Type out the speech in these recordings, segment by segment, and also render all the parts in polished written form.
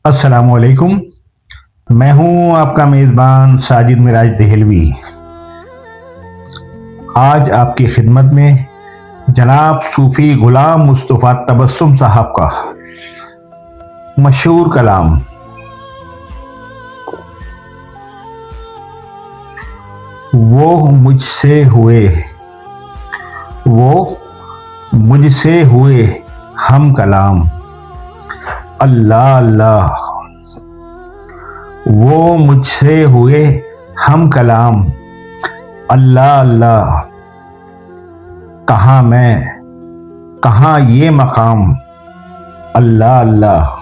السلام علیکم، میں ہوں آپ کا میزبان ساجد مراج دہلوی۔ آج آپ کی خدمت میں جناب صوفی غلام مصطفیٰ تبسم صاحب کا مشہور کلام وہ مجھ سے ہوئے ہم کلام، اللہ اللہ۔ وہ مجھ سے ہوئے ہم کلام، اللہ اللہ۔ کہاں میں، کہاں یہ مقام، اللہ اللہ۔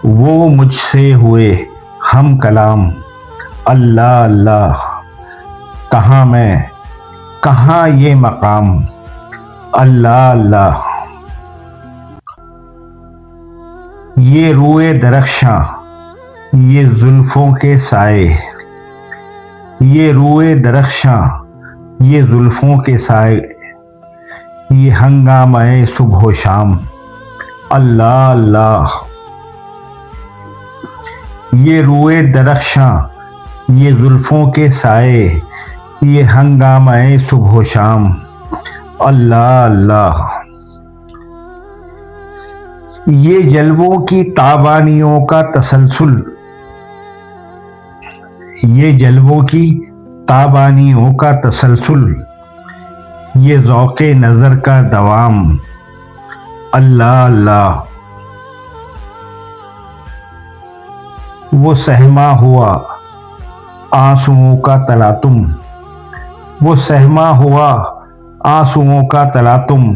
وہ مجھ سے ہوئے ہم کلام، اللہ اللہ۔ کہاں میں، کہاں یہ مقام، اللہ اللہ۔ یہ روئے درخشاں، یہ زلفوں کے سائے، یہ روئے درخشاں، یہ زلفوں کے سائے، یہ ہنگامہ صبح و شام، اللہ اللہ۔ یہ روئے درخشاں، یہ زلفوں کے سائے، یہ ہنگامہ صبح و شام، اللہ اللہ۔ یہ جلووں کی تابانیوں کا تسلسل، یہ جلووں کی تابانیوں کا تسلسل، یہ ذوق نظر کا دوام، اللہ اللہ۔ وہ سہما ہوا آنسوؤں کا تلاطم، وہ سہما ہوا آنسوؤں کا تلاطم،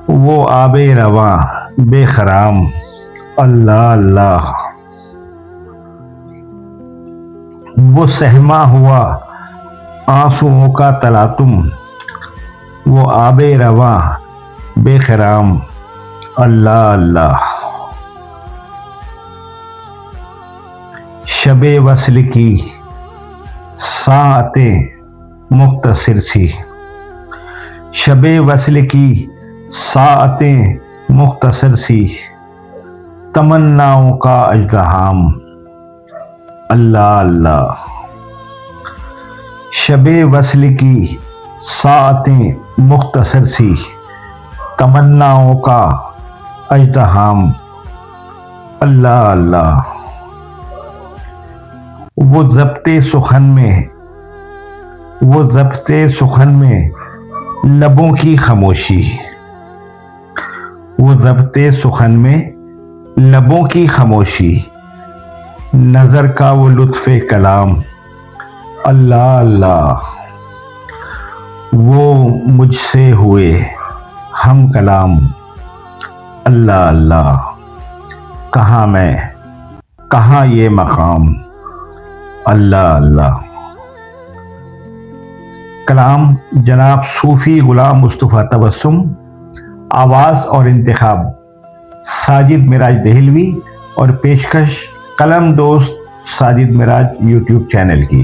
وہ آب رواں بے خرام، اللہ اللہ۔ وہ سہما ہوا آنسوؤں کا تلاطم، وہ آب رواں بے خرام، اللہ اللہ۔ شب وصل کی ساعتیں مختصر سی، شب وصل کی ساعتیں مختصر سی، تمناؤں کا اژدہام، اللہ اللہ۔ شب وصل کی ساعتیں مختصر سی، تمناؤں کا اژدہام، اللہ اللہ۔ وہ ضبط سخن میں لبوں کی خاموشی، وہ ضبط سخن میں لبوں کی خاموشی، نظر کا وہ لطف کلام، اللہ اللہ۔ وہ مجھ سے ہوئے ہم کلام، اللہ اللہ۔ کہاں میں، کہاں یہ مقام، اللہ اللہ۔ کلام جناب صوفی غلام مصطفیٰ تبسم، آواز اور انتخاب ساجد مراج دہلوی، اور پیشکش قلم دوست ساجد مراج یوٹیوب چینل کی۔